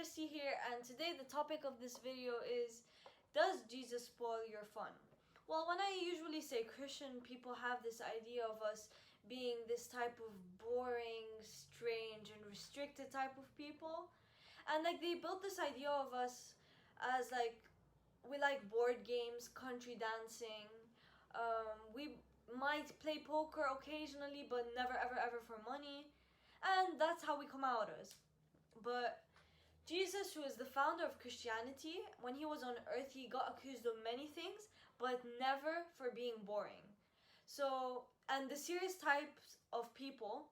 Christy here, and today the topic of this video is, does Jesus spoil your fun? Well, when I usually say Christian, people have this idea of us being this type of boring, strange, and restricted type of people. And they built this idea of us as we like board games, country dancing. We might play poker occasionally, but never ever ever for money. And that's how we come out as. But Jesus, who is the founder of Christianity, when he was on earth, he got accused of many things, but never for being boring. And the serious types of people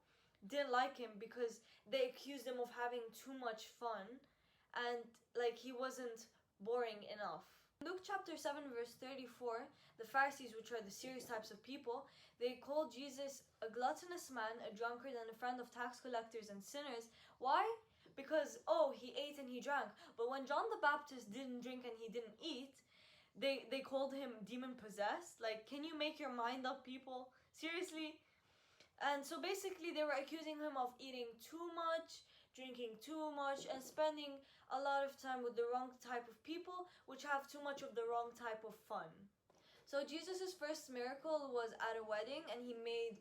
didn't like him because they accused him of having too much fun and he wasn't boring enough. Luke chapter 7 verse 34, the Pharisees, which are the serious types of people, they called Jesus a gluttonous man, a drunkard, and a friend of tax collectors and sinners. Why? Because, he ate and he drank. But when John the Baptist didn't drink and he didn't eat, they called him demon-possessed. Can you make your mind up, people? Seriously? And so basically they were accusing him of eating too much, drinking too much, and spending a lot of time with the wrong type of people, which have too much of the wrong type of fun. So Jesus' first miracle was at a wedding, and he made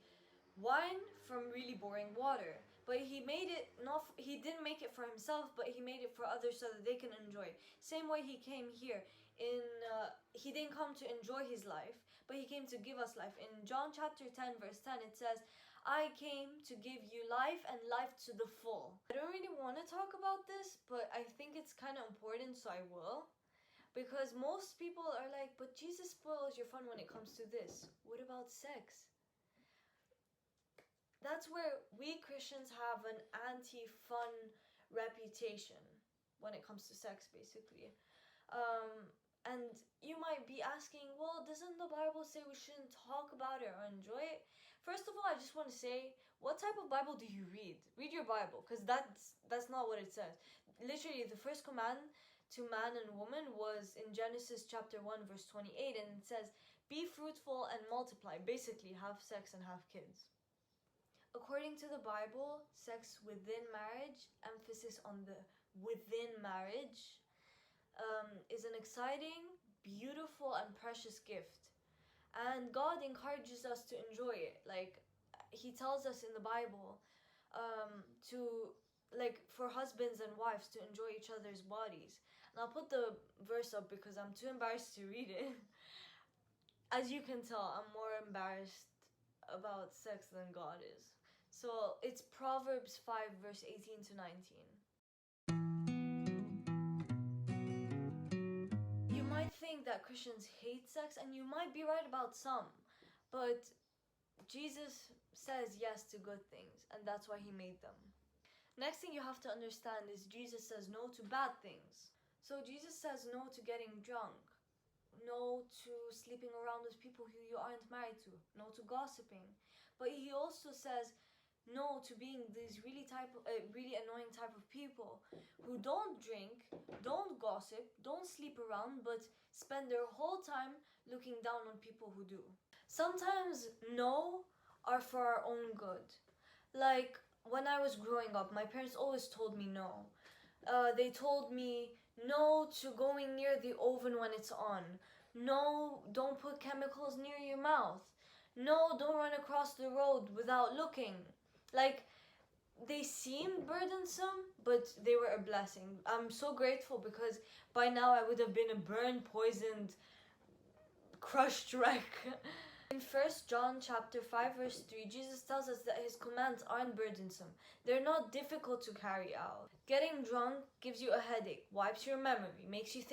wine from really boring water. But he didn't make it for himself, but he made it for others so that they can enjoy. Same way he came here. He didn't come to enjoy his life, but he came to give us life. In John chapter 10 verse 10, it says, I came to give you life and life to the full. I don't really want to talk about this, but I think it's kind of important, so I will. Because most people are like, but Jesus spoils your fun when it comes to this. What about sex? That's where we Christians have an anti-fun reputation when it comes to sex, basically. And you might be asking, well, doesn't the Bible say we shouldn't talk about it or enjoy it? First of all, I just want to say, what type of Bible do you read? Read your Bible, because that's not what it says. Literally, the first command to man and woman was in Genesis chapter 1 verse 28, and it says, be fruitful and multiply. Basically, have sex and have kids. According to the Bible, sex within marriage, emphasis on the within marriage, is an exciting, beautiful, and precious gift. And God encourages us to enjoy it. He tells us in the Bible for husbands and wives to enjoy each other's bodies. And I'll put the verse up because I'm too embarrassed to read it. As you can tell, I'm more embarrassed about sex than God is. So it's Proverbs 5 verse 18 to 19. You might think that Christians hate sex, and you might be right about some, but Jesus says yes to good things, and that's why he made them. Next thing you have to understand is Jesus says no to bad things. So Jesus says no to getting drunk, no to sleeping around with people who you aren't married to, no to gossiping. But he also says no to being these really annoying type of people who don't drink, don't gossip, don't sleep around, but spend their whole time looking down on people who do. Sometimes no are for our own good. When I was growing up, my parents always told me no. They told me no to going near the oven when it's on. No, don't put chemicals near your mouth. No, don't run across the road without looking. They seemed burdensome, but they were a blessing. I'm so grateful because by now I would have been a burned, poisoned, crushed wreck. In 1 John chapter 5 verse 3, Jesus tells us that his commands aren't burdensome. They're not difficult to carry out. Getting drunk gives you a headache, wipes your memory, makes you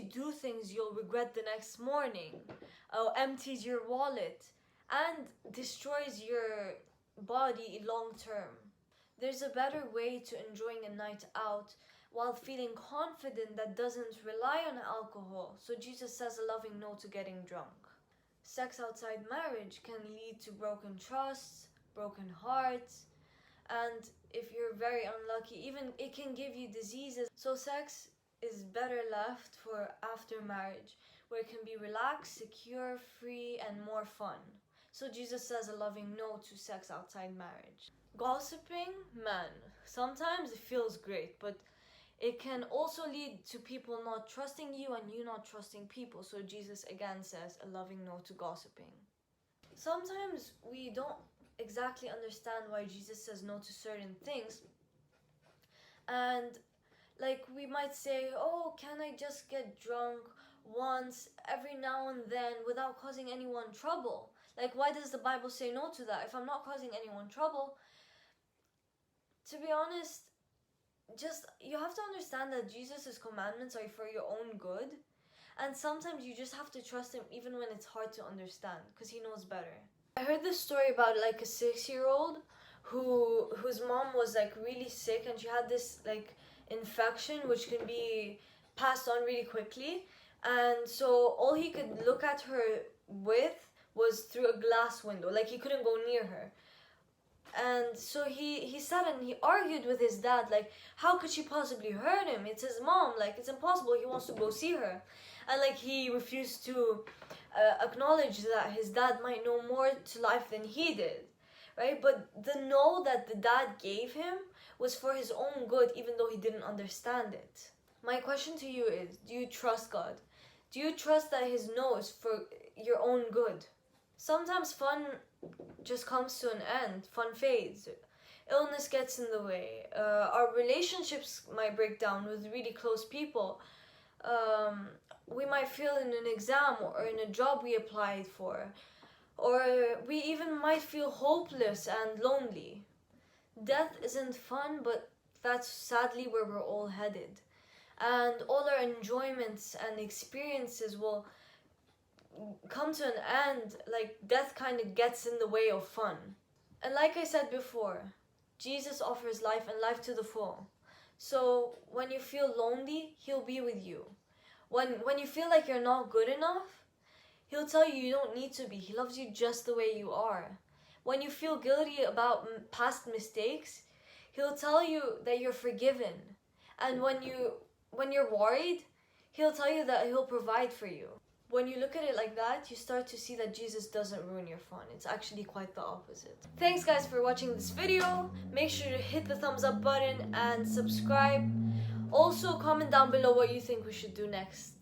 do things you'll regret the next morning, empties your wallet, and destroys your body long term. There's a better way to enjoying a night out while feeling confident that doesn't rely on alcohol. So Jesus says a loving no to getting drunk. Sex outside marriage can lead to broken trusts, broken hearts, and if you're very unlucky, even it can give you diseases. So sex is better left for after marriage, where it can be relaxed, secure, free, and more fun. So Jesus says a loving no to sex outside marriage. Gossiping, man, Sometimes it feels great, but it can also lead to people not trusting you and you not trusting people. So Jesus again says a loving no to gossiping. Sometimes we don't exactly understand why Jesus says no to certain things. And like we might say, oh, can I just get drunk once every now and then without causing anyone trouble? Like, why does the Bible say no to that? If I'm not causing anyone trouble, to be honest, just you have to understand that Jesus' commandments are for your own good. And sometimes you just have to trust him even when it's hard to understand, because he knows better. I heard this story about like a 6-year-old whose mom was like really sick, and she had this like infection which can be passed on really quickly. And so all he could look at her with was through a glass window. Like he couldn't go near her. And so he sat and he argued with his dad, like, how could she possibly hurt him? It's his mom, like, it's impossible, he wants to go see her. And like he refused to acknowledge that his dad might know more to life than he did, right? But the no that the dad gave him was for his own good, even though he didn't understand it. My question to you is, do you trust God? Do you trust that his no is for your own good? Sometimes fun just comes to an end. Fun fades. Illness gets in the way. Our relationships might break down with really close people. We might fail in an exam or in a job we applied for. Or we even might feel hopeless and lonely. Death isn't fun, but that's sadly where we're all headed. And all our enjoyments and experiences will come to an end. Like death kind of gets in the way of fun. And like I said before, Jesus offers life and life to the full. So when you feel lonely, he'll be with you. When you feel like you're not good enough, he'll tell you don't need to be. He loves you just the way you are. When you feel guilty about past mistakes, he'll tell you that you're forgiven. And when you're worried, he'll tell you that he'll provide for you. When you look at it like that, you start to see that Jesus doesn't ruin your fun. It's actually quite the opposite. Thanks guys for watching this video. Make sure to hit the thumbs up button and subscribe. Also comment down below what you think we should do next.